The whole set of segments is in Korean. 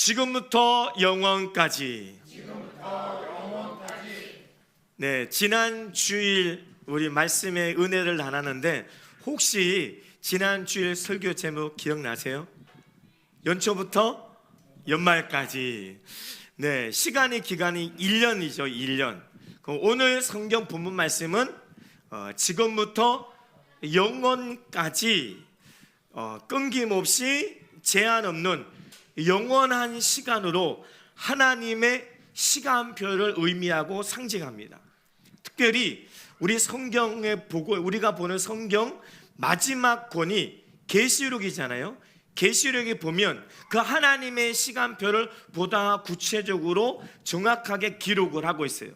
지금부터 영원까지. 네, 지난 주일 우리 말씀의 은혜를 나눴는데 혹시 지난 주일 설교 제목 기억나세요? 연초부터 연말까지. 네, 기간이 1년이죠. 1년. 그럼 오늘 성경 본문 말씀은 지금부터 영원까지 끊김없이 제한 없는 영원한 시간으로 하나님의 시간표를 의미하고 상징합니다. 특별히 우리 성경에 보고 우리가 보는 성경 마지막 권이 계시록이잖아요. 계시록에 보면 그 하나님의 시간표를 보다 구체적으로 정확하게 기록을 하고 있어요.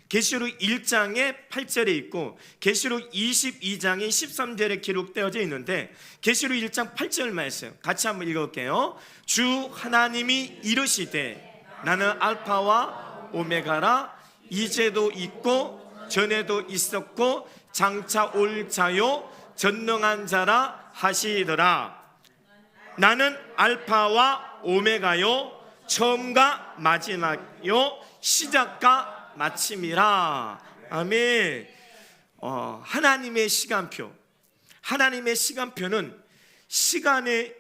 계시록 1장에 8절에 있고 계시록 22장에 13절에 기록되어져 있는데 계시록 1장 8절 말씀 같이 한번 읽어볼게요. 주 하나님이 이르시되 나는 알파와 오메가라, 이제도 있고 전에도 있었고 장차 올 자요 전능한 자라 하시더라. 나는 알파와 오메가요 처음과 마지막요 시작과 마침이라. 아멘. 하나님의 시간표. 하나님의 시간표는 시간의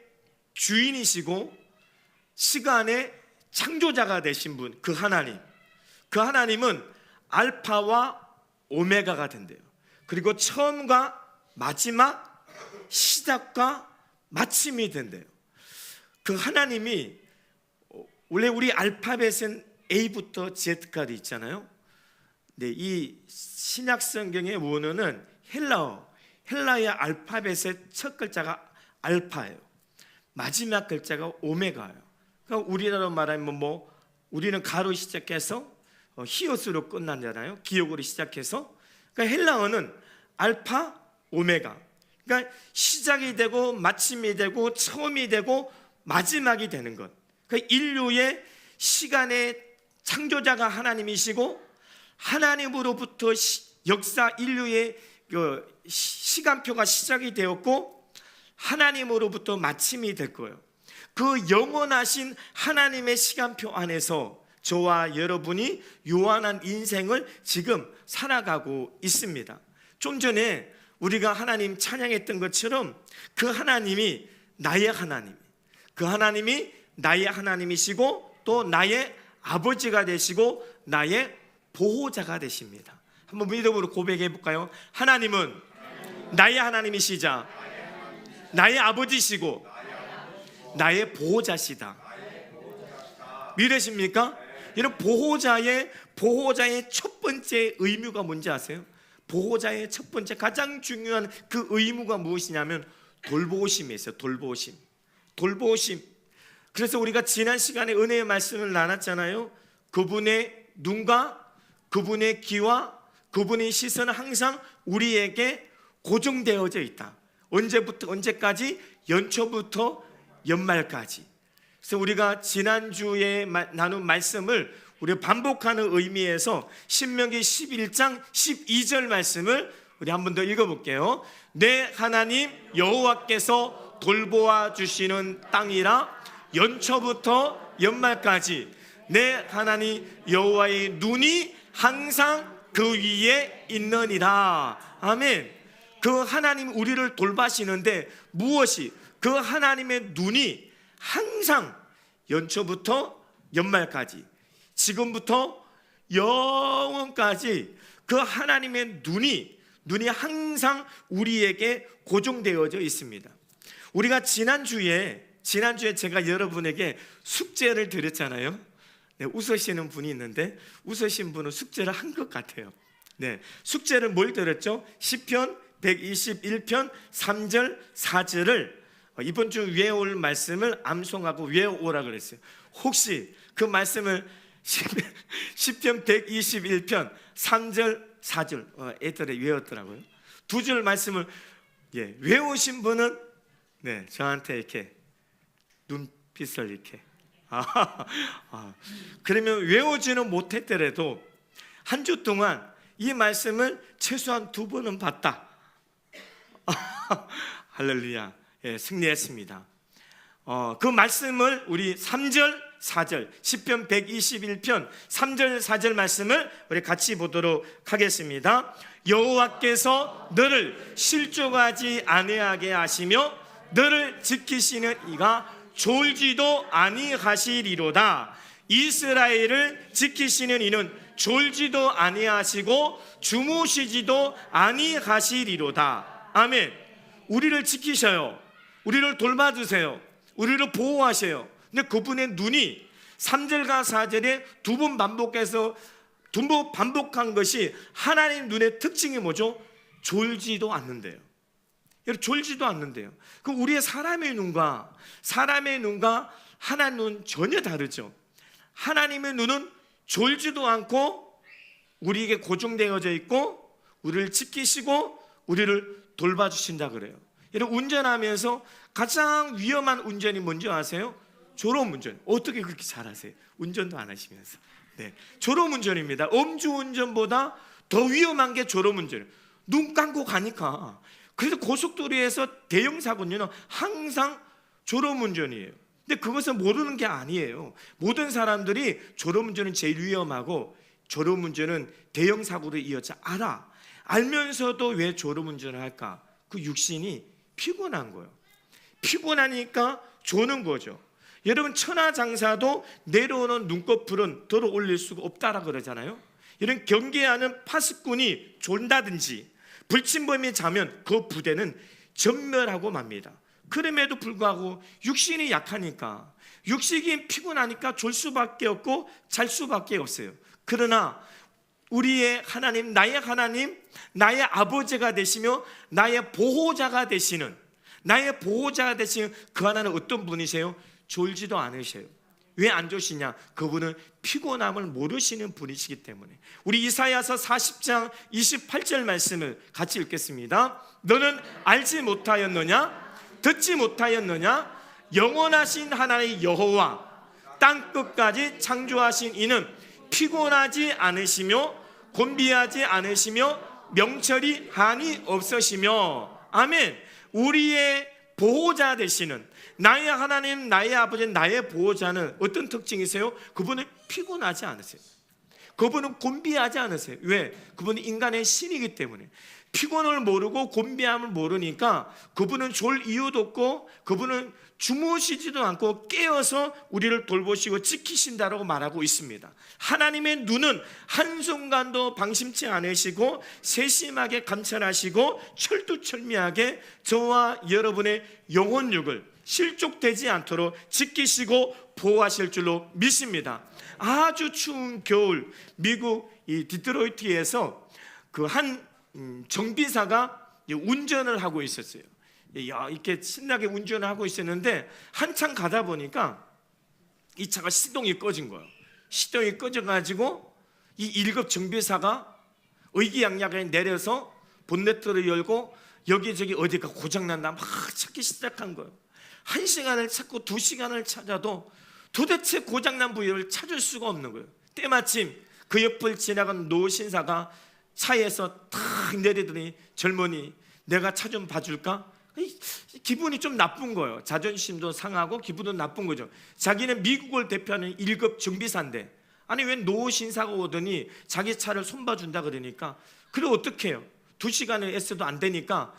주인이시고 시간의 창조자가 되신 분, 그 하나님. 그 하나님은 알파와 오메가가 된대요. 그리고 처음과 마지막, 시작과 마침이 된대요. 그 하나님이 원래 우리 알파벳은 A부터 Z까지 있잖아요. 네, 이 신약 성경의 원어는 헬라의 알파벳의 첫 글자가 알파예요. 마지막 글자가 오메가예요. 그러니까 우리나라로 말하면 우리는 가로 시작해서 히읗으로 끝난잖아요. 기억으로 시작해서. 그러니까 헬라어는 알파, 오메가. 그러니까 시작이 되고 마침이 되고 처음이 되고 마지막이 되는 것. 그러니까 인류의 시간의 창조자가 하나님이시고 하나님으로부터 역사 인류의 시간표가 시작이 되었고 하나님으로부터 마침이 될 거예요. 그 영원하신 하나님의 시간표 안에서 저와 여러분이 요한한 인생을 지금 살아가고 있습니다. 좀 전에 우리가 하나님 찬양했던 것처럼 그 하나님이 나의 하나님, 그 하나님이 나의 하나님이시고 또 나의 아버지가 되시고 나의 보호자가 되십니다. 한번 믿음으로 고백해 볼까요? 하나님은 나의 하나님이시자 나의 아버지시고 나의 보호자시다. 믿으십니까? 이런 보호자의 첫 번째 의무가 뭔지 아세요? 보호자의 첫 번째 가장 중요한 그 의무가 무엇이냐면 돌보심이 있어요. 돌보심. 그래서 우리가 지난 시간에 은혜의 말씀을 나눴잖아요. 그분의 눈과 그분의 귀와 그분의 시선은 항상 우리에게 고정되어져 있다. 언제부터 언제까지? 연초부터 연말까지. 그래서 우리가 지난주에 나눈 말씀을 우리가 반복하는 의미에서 신명기 11장 12절 말씀을 우리 한 번 더 읽어볼게요. 내 하나님 여호와께서 돌보아 주시는 땅이라 연초부터 연말까지 내 하나님 여호와의 눈이 항상 그 위에 있느니라. 아멘. 그 하나님 우리를 돌보시는데 무엇이? 그 하나님의 눈이 항상 연초부터 연말까지 지금부터 영원까지 그 하나님의 눈이 항상 우리에게 고정되어져 있습니다. 우리가 지난주에 제가 여러분에게 숙제를 드렸잖아요. 네, 웃으시는 분이 있는데 웃으신 분은 숙제를 한 것 같아요. 네, 숙제를 뭘 드렸죠? 시편 121편 3절 4절을 이번 주 외울 말씀을 암송하고 외워오라 그랬어요. 혹시 그 말씀을 시편 121편 3절 4절 애들이 외웠더라고요. 두 절 말씀을 외우신 분은 저한테 이렇게 눈빛을 이렇게 그러면 외우지는 못했더라도 한 주 동안 이 말씀을 최소한 2번은 봤다. 할렐루야. 승리했습니다. 그 말씀을 우리 3절 4절 시편 121편 3절 4절 말씀을 우리 같이 보도록 하겠습니다. 여호와께서 너를 실족하지 아니하게 하시며 너를 지키시는 이가 졸지도 아니하시리로다. 이스라엘을 지키시는 이는 졸지도 아니하시고 주무시지도 아니하시리로다. 아멘. 우리를 지키셔요. 우리를 돌봐주세요. 우리를 보호하셔요. 근데 그분의 눈이 3절과 4절에 두 번 반복한 것이 하나님 눈의 특징이 뭐죠? 졸지도 않는데요. 여러분, 졸지도 않는데요. 그 우리의 사람의 눈과 하나님 눈 전혀 다르죠. 하나님의 눈은 졸지도 않고 우리에게 고정되어져 있고 우리를 지키시고 우리를 돌봐주신다 그래요. 여러분, 운전하면서 가장 위험한 운전이 뭔지 아세요? 졸음운전. 어떻게 그렇게 잘하세요? 운전도 안 하시면서. 네, 졸음운전입니다. 음주운전보다 더 위험한 게 졸음운전이에요. 눈 감고 가니까. 그래서 고속도로에서 대형 사고는 항상 졸음운전이에요. 근데 그것은 모르는 게 아니에요. 모든 사람들이 졸음운전은 제일 위험하고 졸음운전은 대형 사고로 이어져 알면서도 왜 졸음운전을 할까? 그 육신이 피곤한 거예요. 피곤하니까 조는 거죠. 여러분, 천하장사도 내려오는 눈꺼풀은 들어 올릴 수가 없다라 그러잖아요. 이런 경계하는 파수꾼이 졸다든지 불침범이 자면 그 부대는 전멸하고 맙니다. 그럼에도 불구하고 육신이 약하니까, 육신이 피곤하니까 졸 수밖에 없고 잘 수밖에 없어요. 그러나 우리의 하나님, 나의 아버지가 되시며 나의 보호자가 되시는 그 하나는 어떤 분이세요? 졸지도 않으셔요. 왜 안 졸시냐? 그분은 피곤함을 모르시는 분이시기 때문에. 우리 이사야서 40장 28절 말씀을 같이 읽겠습니다. 너는 알지 못하였느냐? 듣지 못하였느냐? 영원하신 하나님 여호와 땅 끝까지 창조하신 이는 피곤하지 않으시며 곤비하지 않으시며 명철이 한이 없으시며. 아멘. 우리의 보호자 되시는 나의 하나님, 나의 아버지, 나의 보호자는 어떤 특징이세요? 그분은 피곤하지 않으세요. 그분은 곤비하지 않으세요. 왜? 그분은 인간의 신이기 때문에. 피곤을 모르고 곤비함을 모르니까 그분은 졸 이유도 없고 그분은 주무시지도 않고 깨어서 우리를 돌보시고 지키신다라고 말하고 있습니다. 하나님의 눈은 한순간도 방심치 않으시고 세심하게 감찰하시고 철두철미하게 저와 여러분의 영혼육을 실족되지 않도록 지키시고 보호하실 줄로 믿습니다. 아주 추운 겨울 미국 이 디트로이트에서 그 한 정비사가 운전을 하고 있었어요. 이렇게 신나게 운전을 하고 있었는데 한참 가다 보니까 이 차가 시동이 꺼진 거예요. 시동이 꺼져가지고 이 1급 정비사가 의기양양하게 내려서 본네트를 열고 여기저기 어디가 고장난다 막 찾기 시작한 거예요. 1시간을 찾고 2시간을 찾아도 도대체 고장난 부위를 찾을 수가 없는 거예요. 때마침 그 옆을 지나간 노 신사가 차에서 탁 내리더니 젊은이 내가 차 좀 봐줄까? 기분이 좀 나쁜 거예요. 자존심도 상하고 기분도 나쁜 거죠. 자기는 미국을 대표하는 1급 정비사인데 아니 왜 노 신사가 오더니 자기 차를 손봐준다 그러니까 그래 어떻게 해요? 2시간을 애써도 안 되니까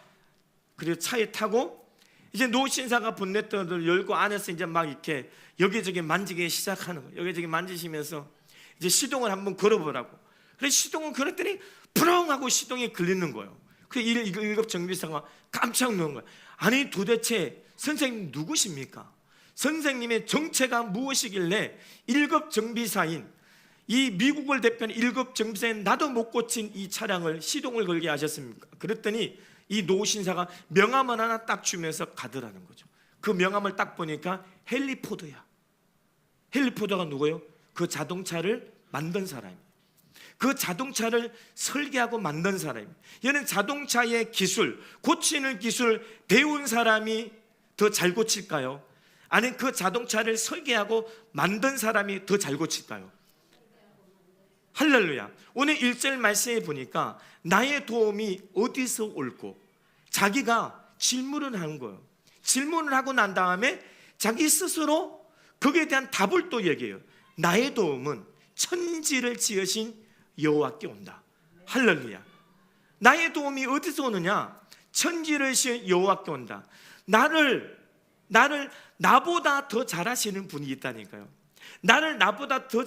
그래서 차에 타고 이제 노 신사가 본네트를 열고 안에서 이제 막 이렇게 여기저기 만지기 시작하는 거예요. 여기저기 만지시면서 이제 시동을 한번 걸어보라고. 그래서 시동을 걸었더니 부렁하고 시동이 걸리는 거예요. 그 1급 정비사가 깜짝 놀란 거예요. 아니 도대체 선생님 누구십니까? 선생님의 정체가 무엇이길래 1급 정비사인 이 미국을 대표하는 1급 정비사인 나도 못 고친 이 차량을 시동을 걸게 하셨습니까? 그랬더니 이 노신사가 명함을 하나 딱 주면서 가더라는 거죠. 그 명함을 딱 보니까 헨리 포드야. 헨리 포드가 누구예요? 그 자동차를 만든 사람이에요. 그 자동차를 설계하고 만든 사람이에요. 얘는 자동차의 기술, 고치는 기술 배운 사람이 더 잘 고칠까요? 아니면 그 자동차를 설계하고 만든 사람이 더 잘 고칠까요? 할렐루야. 오늘 1절 말씀에 보니까 나의 도움이 어디서 올고 자기가 질문을 하는 거예요. 질문을 하고 난 다음에 자기 스스로 거기에 대한 답을 또 얘기해요. 나의 도움은 천지를 지으신 여호와께 온다. 할렐루야. 나의 도움이 어디서 오느냐? 천지를 지으신 여호와께 온다. 나보다 더 잘하시는 분이 있다니까요. 나를 나보다 더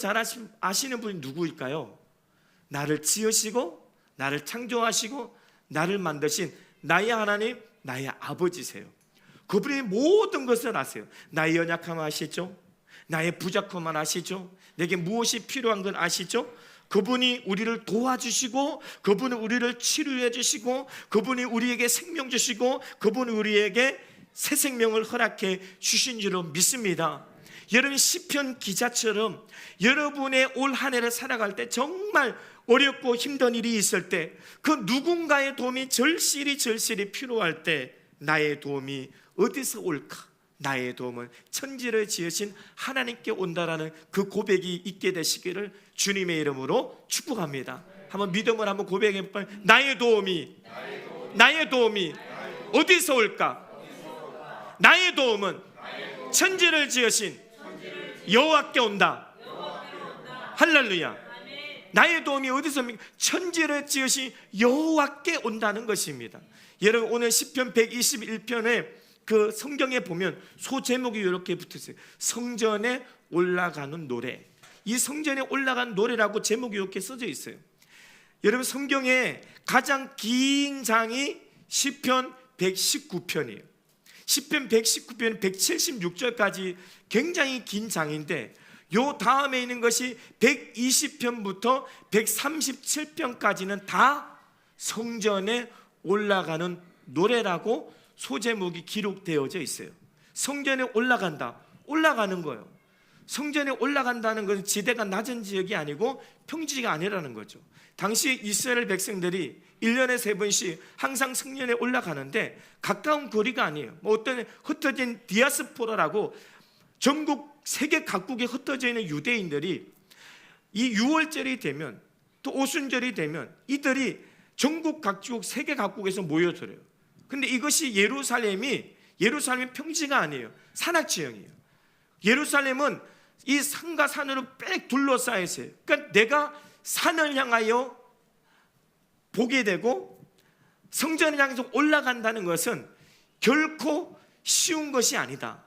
아시는 분이 누구일까요? 나를 지으시고 나를 창조하시고 나를 만드신 나의 하나님, 나의 아버지세요. 그분이 모든 것을 아세요. 나의 연약함을 아시죠? 나의 부족함을 아시죠? 내게 무엇이 필요한 건 아시죠? 그분이 우리를 도와주시고, 그분이 우리를 치료해 주시고, 그분이 우리에게 생명 주시고, 그분이 우리에게 새 생명을 허락해 주신 줄로 믿습니다. 여러분, 시편 기자처럼 여러분의 올 한 해를 살아갈 때 정말 어렵고 힘든 일이 있을 때, 그 누군가의 도움이 절실히 필요할 때 나의 도움이 어디서 올까? 나의 도움은 천지를 지으신 하나님께 온다라는 그 고백이 있게 되시기를 주님의 이름으로 축복합니다. 한번 믿음을 한번 고백해 볼까요? 나의 도움이 어디서 올까? 나의 도움은 천지를 지으신 여호와께 온다. 할렐루야. 나의 도움이 어디서 옵니까? 천지를 지으신 여호와께 온다는 것입니다. 여러분, 오늘 시편 121편에 그 성경에 보면 소제목이 이렇게 붙었어요. 성전에 올라가는 노래. 이 성전에 올라간 노래라고 제목이 이렇게 써져 있어요. 여러분, 성경에 가장 긴 장이 시편 119편이에요. 시편 119편 176절까지 굉장히 긴 장인데, 요 다음에 있는 것이 120편부터 137편까지는 다 성전에 올라가는 노래라고 소제목이 기록되어져 있어요. 성전에 올라가는 거예요. 성전에 올라간다는 것은 지대가 낮은 지역이 아니고 평지가 아니라는 거죠. 당시 이스라엘 백성들이 1년에 3번씩 항상 성전에 올라가는데 가까운 거리가 아니에요. 어떤 흩어진 디아스포라라고 전국 세계 각국에 흩어져 있는 유대인들이 이 6월절이 되면, 또 오순절이 되면 이들이 전국 각국 세계 각국에서 모여들어요. 근데 이것이 예루살렘이 평지가 아니에요. 산악지형이에요. 예루살렘은 이 산과 산으로 빽 둘러싸여 있어요. 그러니까 내가 산을 향하여 보게 되고 성전을 향해서 올라간다는 것은 결코 쉬운 것이 아니다.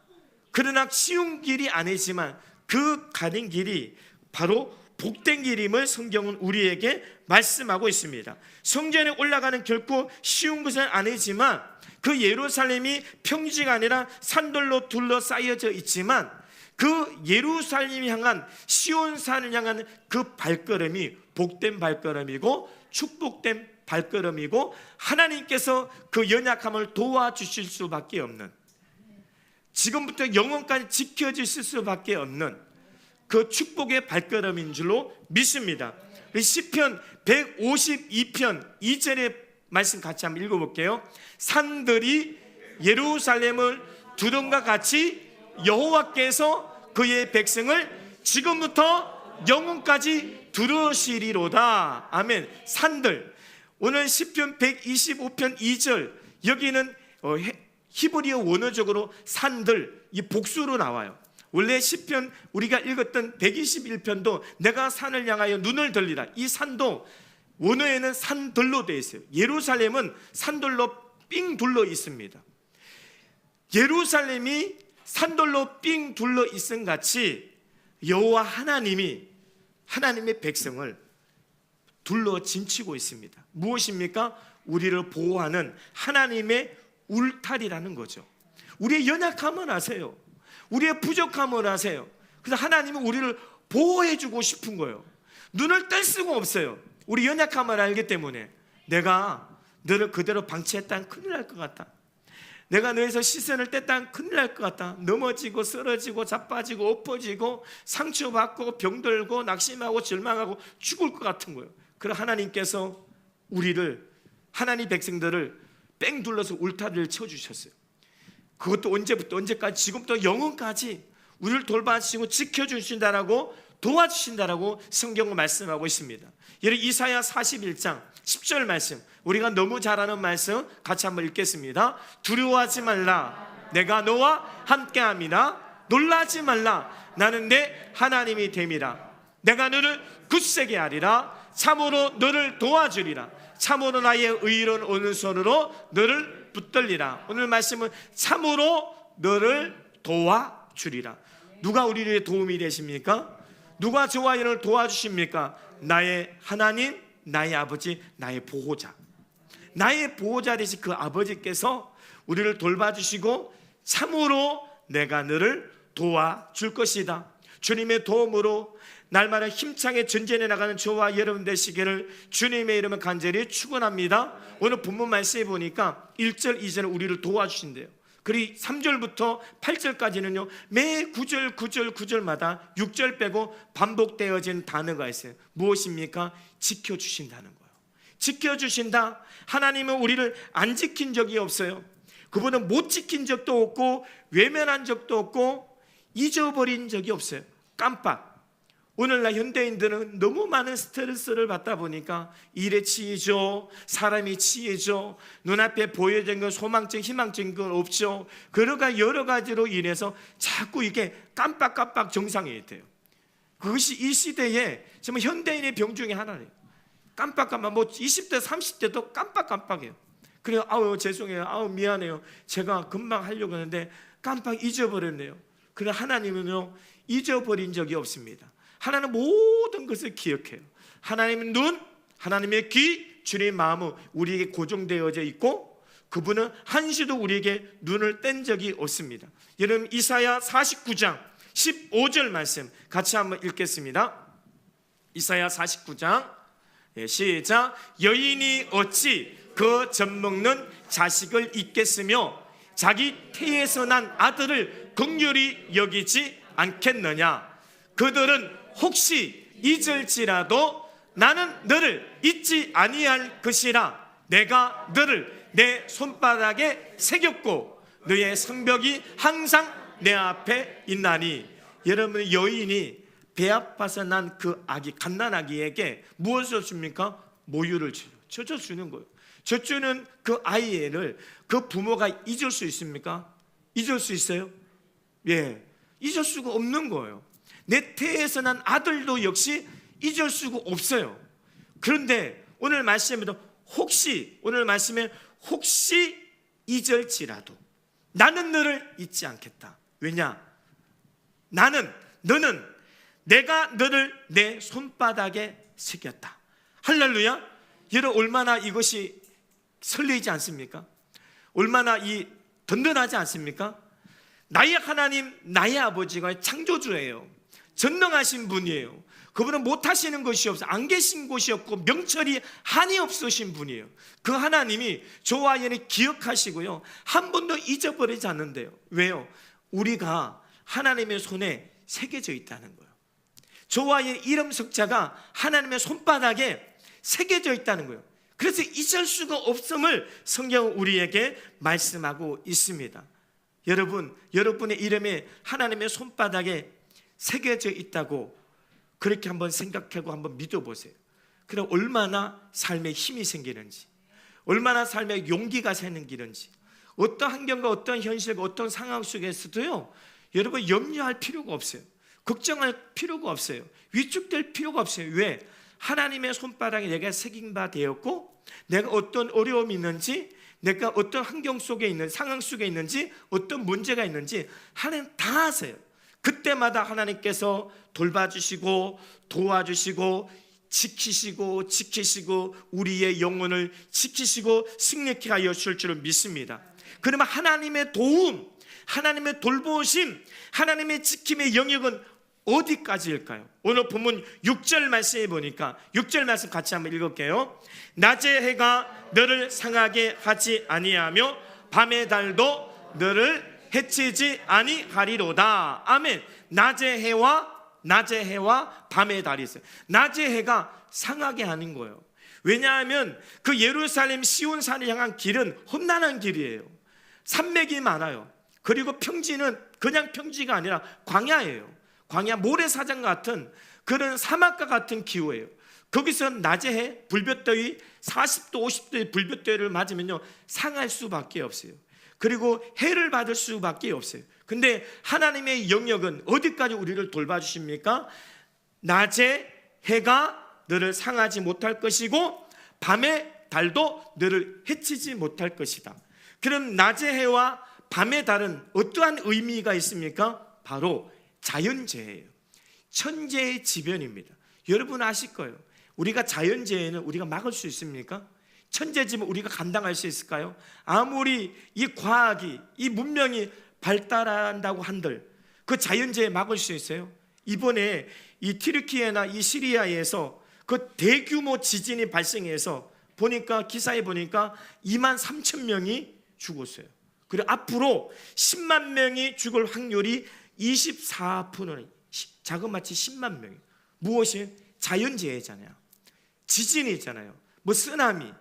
그러나 쉬운 길이 아니지만 그 가는 길이 바로 복된 길임을 성경은 우리에게 말씀하고 있습니다. 성전에 올라가는 결코 쉬운 것은 아니지만 그 예루살렘이 평지가 아니라 산들로 둘러싸여져 있지만 그 예루살렘이 향한 시온산을 향한 그 발걸음이 복된 발걸음이고 축복된 발걸음이고 하나님께서 그 연약함을 도와주실 수밖에 없는, 지금부터 영원까지 지켜주실 수밖에 없는 그 축복의 발걸음인 줄로 믿습니다. 시편 152편 2절의 말씀 같이 한번 읽어볼게요. 산들이 예루살렘을 두던과 같이 여호와께서 그의 백성을 지금부터 영원까지 두르시리로다. 아멘. 산들, 오늘 시편 125편 2절, 여기는 히브리어 원어적으로 산들, 이 복수로 나와요. 원래 시편 우리가 읽었던 121편도 내가 산을 향하여 눈을 들리라, 이 산도 원어에는 산들로 되어 있어요. 예루살렘은 산들로 삥 둘러 있습니다. 예루살렘이 산들로 삥 둘러 있음 같이 여호와 하나님이 하나님의 백성을 둘러 진치고 있습니다. 무엇입니까? 우리를 보호하는 하나님의 울타리라는 거죠. 우리의 연약함을 아세요. 우리의 부족함을 아세요. 그래서 하나님은 우리를 보호해주고 싶은 거예요. 눈을 뗄 수가 없어요. 우리 연약함을 알기 때문에 내가 너를 그대로 방치했다면 큰일 날 것 같다. 내가 너에서 시선을 뗐다면 큰일 날 것 같다. 넘어지고 쓰러지고 자빠지고 엎어지고 상처받고 병들고 낙심하고 절망하고 죽을 것 같은 거예요. 그래서 하나님께서 우리를, 하나님 백성들을 뺑 둘러서 울타리를 쳐주셨어요. 그것도 언제부터 언제까지? 지금부터 영원까지 우리를 돌봐주시고 지켜주신다라고, 도와주신다라고 성경은 말씀하고 있습니다. 여러분, 이사야 41장 10절 말씀, 우리가 너무 잘 아는 말씀 같이 한번 읽겠습니다. 두려워하지 말라. 내가 너와 함께함이라. 놀라지 말라. 나는 내 하나님이 됨이라. 내가 너를 굳세게 하리라. 참으로 너를 도와주리라. 참으로 나의 의로운 오른손으로 너를 붙들리라. 오늘 말씀은 참으로 너를 도와주리라. 누가 우리의 도움이 되십니까? 누가 저와 여러분을 도와주십니까? 나의 하나님, 나의 아버지, 나의 보호자. 나의 보호자 되신 그 아버지께서 우리를 돌봐주시고 참으로 내가 너를 도와줄 것이다. 주님의 도움으로 날마다 힘차게 전진해 나가는 저와 여러분 되시기를 주님의 이름을 간절히 축원합니다. 오늘 본문 말씀에 보니까 1절, 2절은 우리를 도와주신대요. 그리고 3절부터 8절까지는요 매 9절마다 6절 빼고 반복되어진 단어가 있어요. 무엇입니까? 지켜주신다는 거예요. 지켜주신다. 하나님은 우리를 안 지킨 적이 없어요. 그분은 못 지킨 적도 없고 외면한 적도 없고 잊어버린 적이 없어요. 깜빡. 오늘날 현대인들은 너무 많은 스트레스를 받다 보니까 일에 치이죠. 사람이 치이죠. 눈앞에 보여진 건 소망적, 희망적인 건 없죠. 그러가 여러 가지로 인해서 자꾸 이게 깜빡깜빡 정상이 돼요. 그것이 이 시대에 정말 현대인의 병 중에 하나예요. 깜빡깜빡. 뭐 20대, 30대도 깜빡깜빡해요. 그래요. 아우 죄송해요. 아우 미안해요. 제가 금방 하려고 하는데 깜빡 잊어버렸네요. 그러나 하나님은요 잊어버린 적이 없습니다. 하나님은 모든 것을 기억해요. 하나님의 눈, 하나님의 귀, 주님의 마음은 우리에게 고정되어져 있고 그분은 한시도 우리에게 눈을 뗀 적이 없습니다. 여러분 이사야 49장 15절 말씀 같이 한번 읽겠습니다. 이사야 49장 시작. 여인이 어찌 그 젖먹는 자식을 잊겠으며 자기 태에서 난 아들을 긍휼히 여기지 않겠느냐. 그들은 혹시 잊을지라도 나는 너를 잊지 아니할 것이라. 내가 너를 내 손바닥에 새겼고 너의 성벽이 항상 내 앞에 있나니. 여러분 여인이 배 아파서 난 그 아기 갓난아기에게 무엇을 줍니까? 모유를 젖어주는 거예요. 젖주는 그 아이를 그 부모가 잊을 수 있습니까? 잊을 수 있어요? 예, 잊을 수가 없는 거예요. 내 태에서 난 아들도 역시 잊을 수가 없어요. 그런데 오늘 말씀에도 혹시 오늘 말씀에 혹시 잊을지라도 나는 너를 잊지 않겠다. 왜냐? 너는 내가 너를 내 손바닥에 새겼다. 할렐루야. 여러분 얼마나 이것이 설레이지 않습니까? 얼마나 이 든든하지 않습니까? 나의 하나님, 나의 아버지가 창조주예요. 전능하신 분이에요. 그분은 못하시는 것이 없어 안 계신 곳이 없고 명철이 한이 없으신 분이에요. 그 하나님이 저와 여러분을 기억하시고요 한 번도 잊어버리지 않는데요. 왜요? 우리가 하나님의 손에 새겨져 있다는 거예요. 저와 여러분의 이름 석자가 하나님의 손바닥에 새겨져 있다는 거예요. 그래서 잊을 수가 없음을 성경은 우리에게 말씀하고 있습니다. 여러분, 여러분의 이름에 하나님의 손바닥에 새겨져 있다고 그렇게 한번 생각하고 한번 믿어보세요. 그럼 얼마나 삶에 힘이 생기는지, 얼마나 삶에 용기가 생기는지, 어떤 환경과 어떤 현실과 어떤 상황 속에서도요 여러분 염려할 필요가 없어요. 걱정할 필요가 없어요. 위축될 필요가 없어요. 왜? 하나님의 손바닥에 내가 새긴 바 되었고 내가 어떤 어려움이 있는지, 내가 어떤 환경 속에 있는 상황 속에 있는지, 어떤 문제가 있는지 하나님 다 아세요. 그때마다 하나님께서 돌봐주시고 도와주시고 지키시고 우리의 영혼을 지키시고 승리케 하여 주실 줄을 믿습니다. 그러면 하나님의 도움, 하나님의 돌보심, 하나님의 지킴의 영역은 어디까지일까요? 오늘 본문 6절 말씀에 보니까 6절 말씀 같이 한번 읽을게요. 낮의 해가 너를 상하게 하지 아니하며 밤의 달도 너를 해치지 아니하리로다. 아멘. 낮의 해와 밤의 달이 있어요. 낮의 해가 상하게 하는 거예요. 왜냐하면 그 예루살렘 시온산을 향한 길은 험난한 길이에요. 산맥이 많아요. 그리고 평지는 그냥 평지가 아니라 광야예요. 광야 모래사장 같은 그런 사막과 같은 기후예요. 거기서 낮에 해 불볕더위 40도 50도의 불볕더위를 맞으면요 상할 수밖에 없어요. 그리고 해를 받을 수밖에 없어요. 근데 하나님의 영역은 어디까지 우리를 돌봐주십니까? 낮에 해가 너를 상하지 못할 것이고 밤에 달도 너를 해치지 못할 것이다. 그럼 낮의 해와 밤의 달은 어떠한 의미가 있습니까? 바로 자연재해예요. 천재의 지변입니다. 여러분 아실 거예요. 우리가 자연재해는 우리가 막을 수 있습니까? 천재지변 우리가 감당할 수 있을까요? 아무리 이 과학이, 이 문명이 발달한다고 한들 그 자연재해 막을 수 있어요? 이번에 이 튀르키예나 이 시리아에서 그 대규모 지진이 발생해서 보니까 기사에 보니까 2만 3천 명이 죽었어요. 그리고 앞으로 10만 명이 죽을 확률이 24%는 자그마치 10만 명이. 무엇이? 자연재해잖아요. 지진이 있잖아요. 뭐 쓰나미,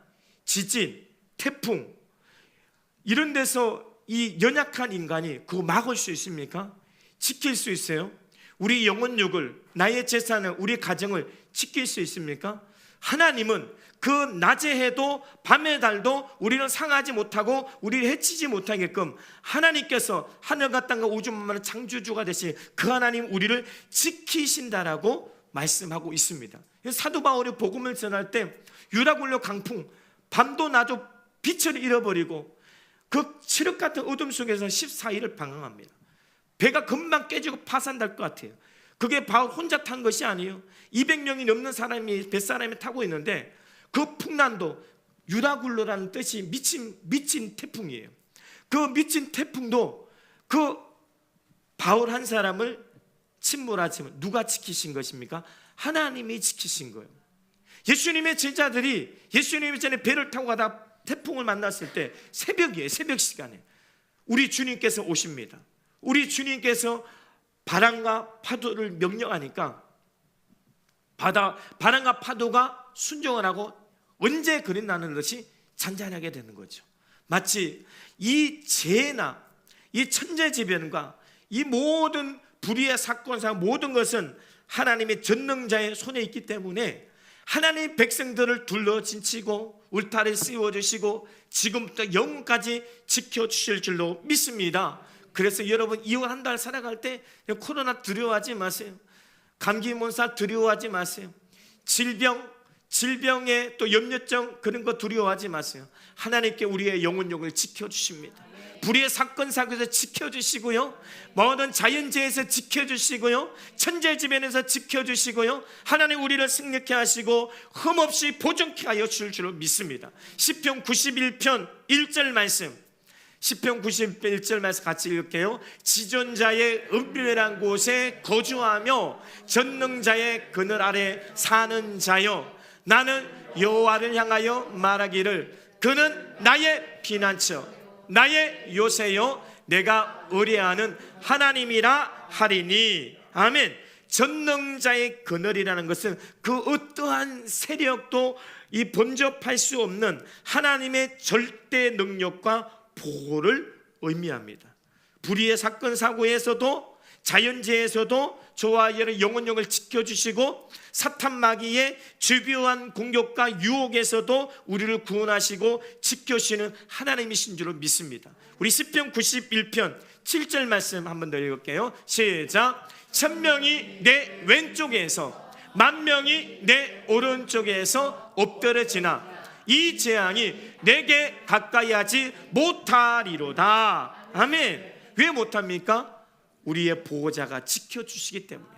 지진, 태풍 이런 데서 이 연약한 인간이 그거 막을 수 있습니까? 지킬 수 있어요? 우리 영혼육을, 나의 재산을, 우리 가정을 지킬 수 있습니까? 하나님은 그 낮의 해도 밤의 달도 우리는 상하지 못하고 우리를 해치지 못하게끔 하나님께서 하늘과 땅과 우주 만물의 창조주가 되신 그 하나님 우리를 지키신다라고 말씀하고 있습니다. 사도 바울이 복음을 전할 때 유라굴로 강풍, 밤도 낮도 빛을 잃어버리고 그 칠흑 같은 어둠 속에서 14일을 방황합니다. 배가 금방 깨지고 파산될 것 같아요. 그게 바울 혼자 탄 것이 아니에요. 200명이 넘는 사람이 뱃사람이 타고 있는데 그 풍란도 유라굴로라는 뜻이 미친 태풍이에요. 그 미친 태풍도 그 바울 한 사람을 침몰하지만 누가 지키신 것입니까? 하나님이 지키신 거예요. 예수님의 제자들이 예수님이 전에 배를 타고 가다 태풍을 만났을 때 새벽이에요. 새벽 시간에 우리 주님께서 오십니다. 우리 주님께서 바람과 파도를 명령하니까 바람과 파도가 순종을 하고 언제 그린다는 것이 잔잔하게 되는 거죠. 마치 이 재해나 이 천재지변과 이 모든 불의의 사건상 모든 것은 하나님의 전능자의 손에 있기 때문에 하나님의 백성들을 둘러 진치고 울타리 씌워주시고 지금부터 영원까지 지켜주실 줄로 믿습니다. 그래서 여러분 2월 한 달 살아갈 때 코로나 두려워하지 마세요. 감기 몸살 두려워하지 마세요. 질병에 또 염려증 그런 거 두려워하지 마세요. 하나님께 우리의 영혼력을 지켜주십니다. 불의의 사건 사고에서 지켜주시고요, 모든 자연재해에서 지켜주시고요, 천재지변에서 지켜주시고요, 하나님 우리를 승리케 하시고 흠없이 보존케 하여 주실 줄로 믿습니다. 시편 91편 1절 말씀, 시편 91절 말씀 같이 읽을게요. 지존자의 은밀한 곳에 거주하며 전능자의 그늘 아래 사는 자여, 나는 여호와를 향하여 말하기를 그는 나의 피난처 나의 요새요 내가 의뢰하는 하나님이라 하리니. 아멘. 전능자의 그늘이라는 것은 그 어떠한 세력도 이 범접할 수 없는 하나님의 절대 능력과 보호를 의미합니다. 불의의 사건 사고에서도 자연재해에서도 저와 여러분의 영혼력을 지켜주시고 사탄 마귀의 집요한 공격과 유혹에서도 우리를 구원하시고 지켜주시는 하나님이신 줄로 믿습니다. 우리 시편 91편 7절 말씀 한번 더 읽을게요. 시작. 1000명이 내 왼쪽에서 10,000명이 내 오른쪽에서 엎드려지나 이 재앙이 내게 가까이 하지 못하리로다. 아멘. 왜 못합니까? 우리의 보호자가 지켜주시기 때문에,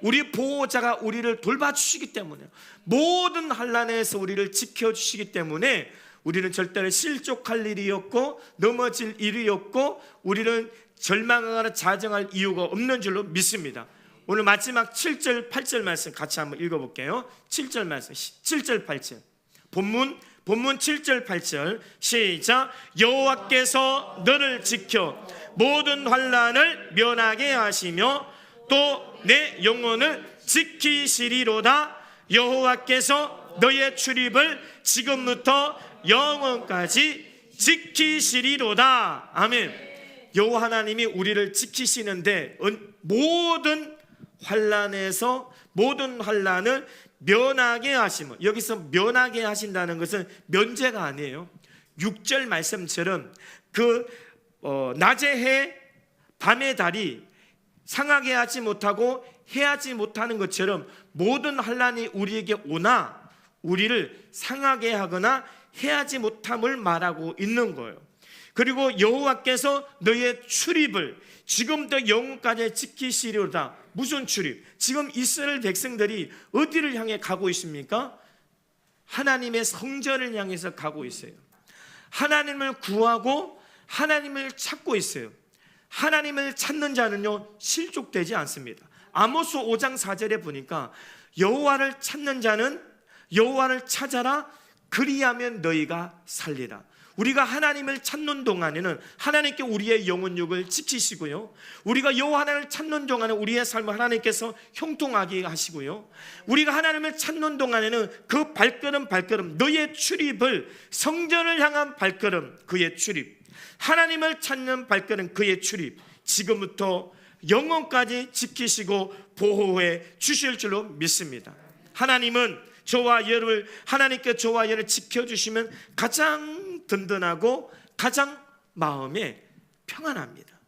우리 보호자가 우리를 돌봐주시기 때문에, 모든 환난에서 우리를 지켜주시기 때문에 우리는 절대로 실족할 일이 없고 넘어질 일이 없고 우리는 절망하거나 자정할 이유가 없는 줄로 믿습니다. 오늘 마지막 7절 8절 말씀 같이 한번 읽어볼게요. 7절 말씀 7절 8절 본문 7절 8절 시작. 여호와께서 너를 지켜 모든 환난을 면하게 하시며 또 내 영혼을 지키시리로다. 여호와께서 너의 출입을 지금부터 영원까지 지키시리로다. 아멘. 여호와 하나님이 우리를 지키시는데 모든 환난에서 모든 환난을 면하게 하시면, 여기서 면하게 하신다는 것은 면제가 아니에요. 6절 말씀처럼 그 낮의 해 밤의 달이 상하게 하지 못하고 해하지 못하는 것처럼 모든 환난이 우리에게 오나 우리를 상하게 하거나 해하지 못함을 말하고 있는 거예요. 그리고 여호와께서 너의 출입을 지금부터 영원까지 지키시리로다. 무슨 출입? 지금 이스라엘 백성들이 어디를 향해 가고 있습니까? 하나님의 성전을 향해서 가고 있어요. 하나님을 구하고 하나님을 찾고 있어요. 하나님을 찾는 자는요 실족되지 않습니다. 아모스 5장 4절에 보니까 여호와를 찾는 자는 여호와를 찾아라 그리하면 너희가 살리라. 우리가 하나님을 찾는 동안에는 하나님께 우리의 영혼육을 지키시고요, 우리가 여호와 하나님을 찾는 동안에 우리의 삶을 하나님께서 형통하게 하시고요, 우리가 하나님을 찾는 동안에는 그 발걸음 너의 출입을, 성전을 향한 발걸음 그의 출입, 하나님을 찾는 발걸음 그의 출입, 지금부터 영원까지 지키시고 보호해 주실 줄로 믿습니다. 하나님은 저와 여러분을, 하나님께 저와 여러분을 지켜주시면 가장 든든하고 가장 마음에 평안합니다.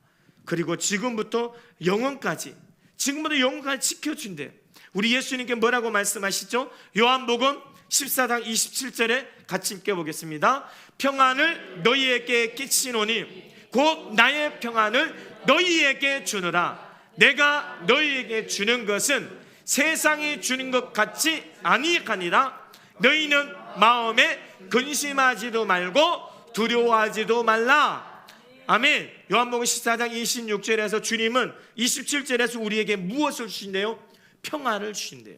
그리고 지금부터 영원까지 지켜준대요. 우리 예수님께 뭐라고 말씀하시죠? 요한복음 14장 27절에 같이 읽어보겠습니다. 평안을 너희에게 끼치노니 곧 나의 평안을 너희에게 주노라. 내가 너희에게 주는 것은 세상이 주는 것 같지 아니하니라. 너희는 마음에 근심하지도 말고 두려워하지도 말라. 아멘. 요한복음 14장 26절에서 주님은 27절에서 우리에게 무엇을 주신대요? 평안을 주신대요.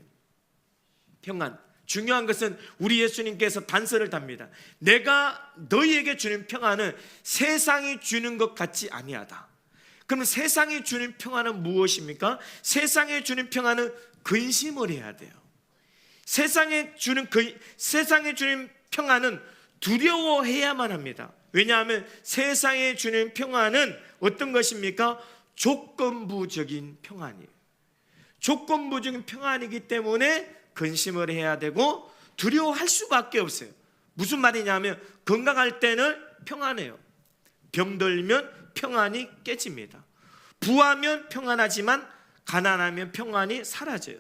평안. 중요한 것은 우리 예수님께서 단서를 답니다. 내가 너희에게 주는 평안은 세상이 주는 것 같지 아니하다. 그럼 세상이 주는 평안은 무엇입니까? 세상에 주는 평안은 근심을 해야 돼요. 세상에 주는 평안은 두려워해야만 합니다. 왜냐하면 세상에 주는 평안은 어떤 것입니까? 조건부적인 평안이에요. 조건부적인 평안이기 때문에 근심을 해야 되고 두려워할 수밖에 없어요. 무슨 말이냐면 건강할 때는 평안해요. 병들면 평안이 깨집니다. 부하면 평안하지만 가난하면 평안이 사라져요.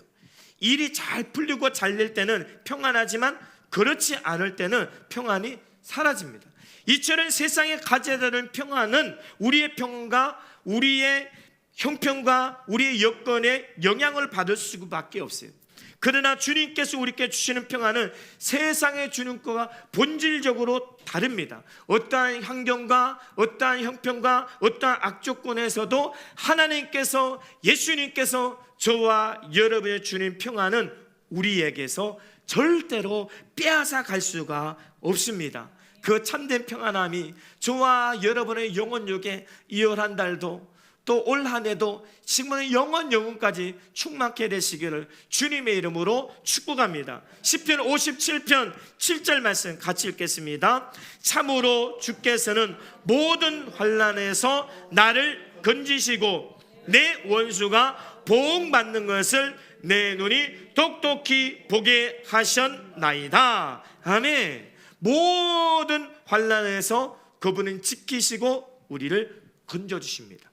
일이 잘 풀리고 잘 될 때는 평안하지만 그렇지 않을 때는 평안이 사라집니다. 이처럼 세상에 가져야 되는 평안은 우리의 평안과 우리의 형편과 우리의 여건에 영향을 받을 수밖에 없어요. 그러나 주님께서 우리께 주시는 평안은 세상에 주는 것과 본질적으로 다릅니다. 어떠한 환경과 어떠한 형편과 어떠한 악조건에서도 하나님께서, 예수님께서 저와 여러분의 주님 평안은 우리에게서 절대로 빼앗아 갈 수가 없습니다. 그 참된 평안함이 저와 여러분의 영혼육에 이어한 달도 또 올 한 해도 지금은 영원까지 충만케 되시기를 주님의 이름으로 축복합니다. 시편 57편 7절 말씀 같이 읽겠습니다. 참으로 주께서는 모든 환난에서 나를 건지시고 내 원수가 보응받는 것을 내 눈이 똑똑히 보게 하셨나이다. 아멘. 모든 환난에서 그분은 지키시고 우리를 건져주십니다.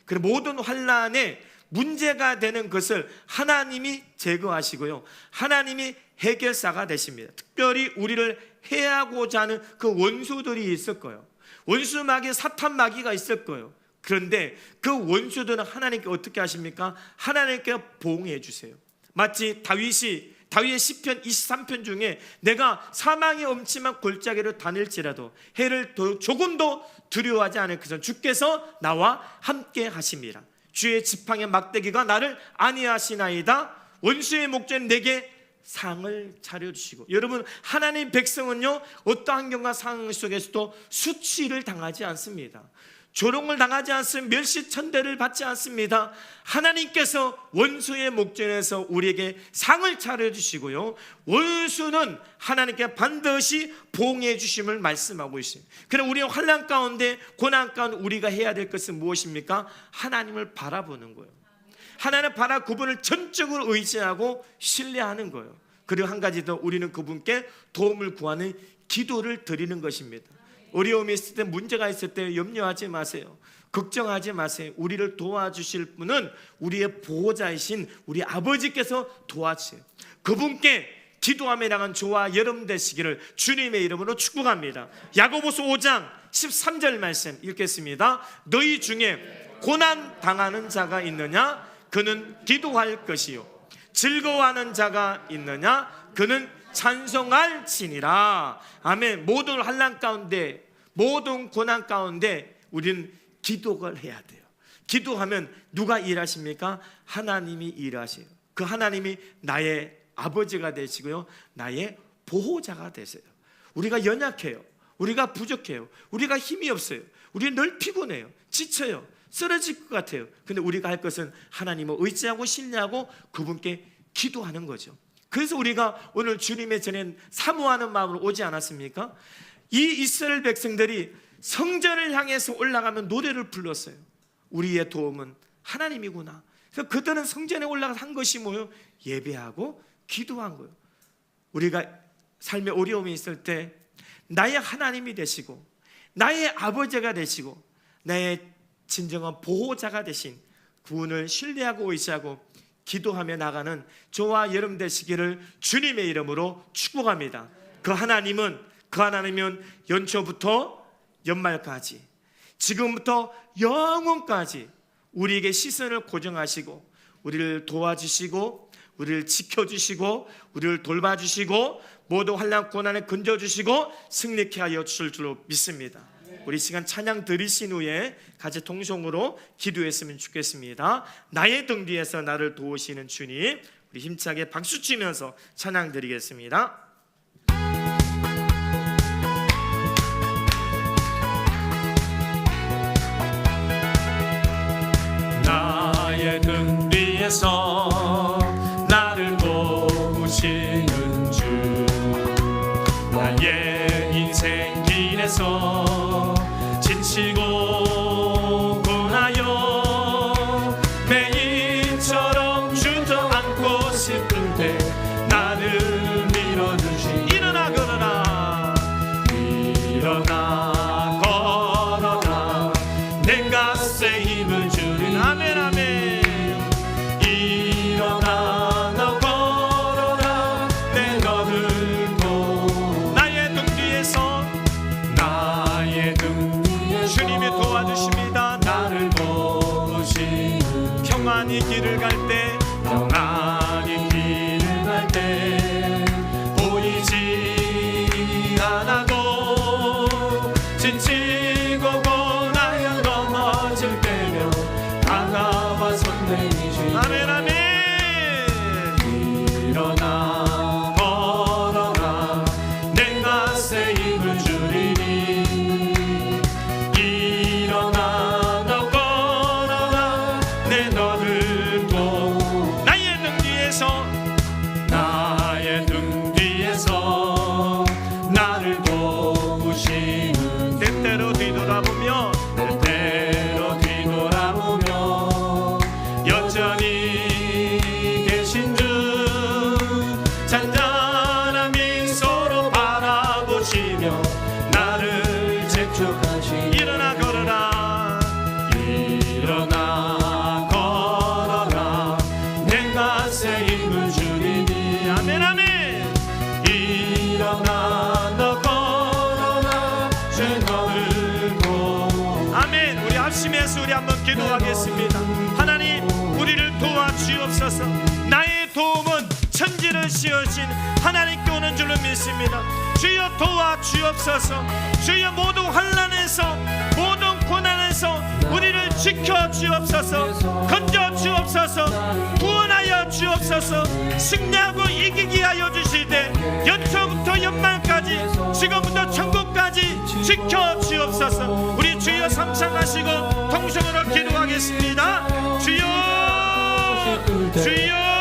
그리고 모든 환난에 문제가 되는 것을 하나님이 제거하시고요, 하나님이 해결사가 되십니다. 특별히 우리를 해하고자 하는 그 원수들이 있을 거예요. 원수 마귀, 사탄 마귀가 있을 거예요. 그런데 그 원수들은 하나님께 어떻게 하십니까? 하나님께 보응해 주세요. 마치 다윗의 시편 23편 중에 내가 사망의 엄침한 골짜기로 다닐지라도 해를 조금도 두려워하지 않을 것은 주께서 나와 함께 하심이라. 주의 지팡이 막대기가 나를 안위하시나이다. 원수의 목전에 내게 상을 차려주시고. 여러분, 하나님 백성은요 어떠한 환경과 상황 속에서도 수치를 당하지 않습니다. 조롱을 당하지 않습니다. 멸시천대를 받지 않습니다. 하나님께서 원수의 목전에서 우리에게 상을 차려주시고요, 원수는 하나님께 반드시 보응해 주심을 말씀하고 있습니다. 그럼 우리의 환난 가운데, 고난 가운데 우리가 해야 될 것은 무엇입니까? 하나님을 바라보는 거예요. 하나님을 바라 그분을 전적으로 의지하고 신뢰하는 거예요. 그리고 한 가지 더, 우리는 그분께 도움을 구하는 기도를 드리는 것입니다. 어려움이 있을 때, 문제가 있을 때 염려하지 마세요. 걱정하지 마세요. 우리를 도와주실 분은 우리의 보호자이신 우리 아버지께서 도와주세요. 그분께 기도하며 나간 저와 여러분 되시기를 주님의 이름으로 축복합니다. 야고보서 5장 13절 말씀 읽겠습니다. 너희 중에 고난 당하는 자가 있느냐? 그는 기도할 것이요. 즐거워하는 자가 있느냐? 그는 찬송할지니라. 아멘. 모든 환난 가운데, 모든 고난 가운데 우리는 기도를 해야 돼요. 기도하면 누가 일하십니까? 하나님이 일하세요. 그 하나님이 나의 아버지가 되시고요, 나의 보호자가 되세요. 우리가 연약해요. 우리가 부족해요. 우리가 힘이 없어요. 우리는 늘 피곤해요. 지쳐요. 쓰러질 것 같아요. 근데 우리가 할 것은 하나님을 의지하고 신뢰하고 그분께 기도하는 거죠. 그래서 우리가 오늘 주님의 전에 사모하는 마음으로 오지 않았습니까? 이 이스라엘 백성들이 성전을 향해서 올라가면 노래를 불렀어요. 우리의 도움은 하나님이구나. 그래서 그들은 성전에 올라가서 한 것이 뭐예요? 예배하고 기도한 거예요. 우리가 삶에 어려움이 있을 때 나의 하나님이 되시고 나의 아버지가 되시고 나의 진정한 보호자가 되신 그분을 신뢰하고 의지하고 기도하며 나가는 저와 여러분 되시기를 주님의 이름으로 축복합니다. 그 하나님은 연초부터 연말까지, 지금부터 영원까지 우리에게 시선을 고정하시고 우리를 도와주시고 우리를 지켜주시고 우리를 돌봐주시고 모든 환난 고난에 건져주시고 승리케 하여 주실 줄로 믿습니다. 우리 시간 찬양 드리신 후에 같이 통성으로 기도했으면 좋겠습니다. 나의 등 뒤에서 나를 도우시는 주님, 우리 힘차게 박수 치면서 찬양 드리겠습니다. 나의 등 뒤에서 나를 도우시는 주, 나의 인생 길에서 지치고 고나여 매일처럼 주저앉고 싶을 때 나를 밀어주시. 일어나 걸어라, 일어나 걸어라, 내 갓에 힘을 주는. 아멘 아멘. 일어나 너 걸어라, 내 너를 도. 나의 등 뒤에서, 나의 등 뒤에서 주님이 도와주십니다. 나를 도우시는 평안히 길을 갈 때, 평안히 길을 갈 때 보이지 않아도 지치고 고나여 넘어질 때면 다가와 손 내미시. 아멘 아멘. 일어나 걸어라, 내 갓에 힘을 주리니. 일어나 너 걸어라, 내 너를 도. 나의 등 뒤에서, 나의 등 뒤에서 나를 도우시는. 때때로 뒤돌아보며, 때때로 뒤돌아보며 여전히 계신 주, 잔잔한 미소로 바라보시며 나를 재촉하시. 일어나 걸어라, 일어나 걸어라, 내 갓에 힘을 주리니. 아멘 아멘. 일어나 너 걸어라, 주 너를 도. 아멘. 우리 합심해서 우리 한번 기도하겠습니다. 하나님, 우리를 도와주옵소서. 나의 도움은 천지를 씌우신 하나님께 오는 줄로 믿습니다. 주여 도와주옵소서. 주여 모든 환난에서, 모든 고난에서 우리를 지켜주옵소서. 건져주옵소서. 구원하여 주옵소서. 승리하고 이기게 하여 주시되 연초부터 연말까지, 지금부터 천국까지 지켜주옵소서. 우리 주여 삼창하시고 통성으로 기도하겠습니다. 주여, 주여.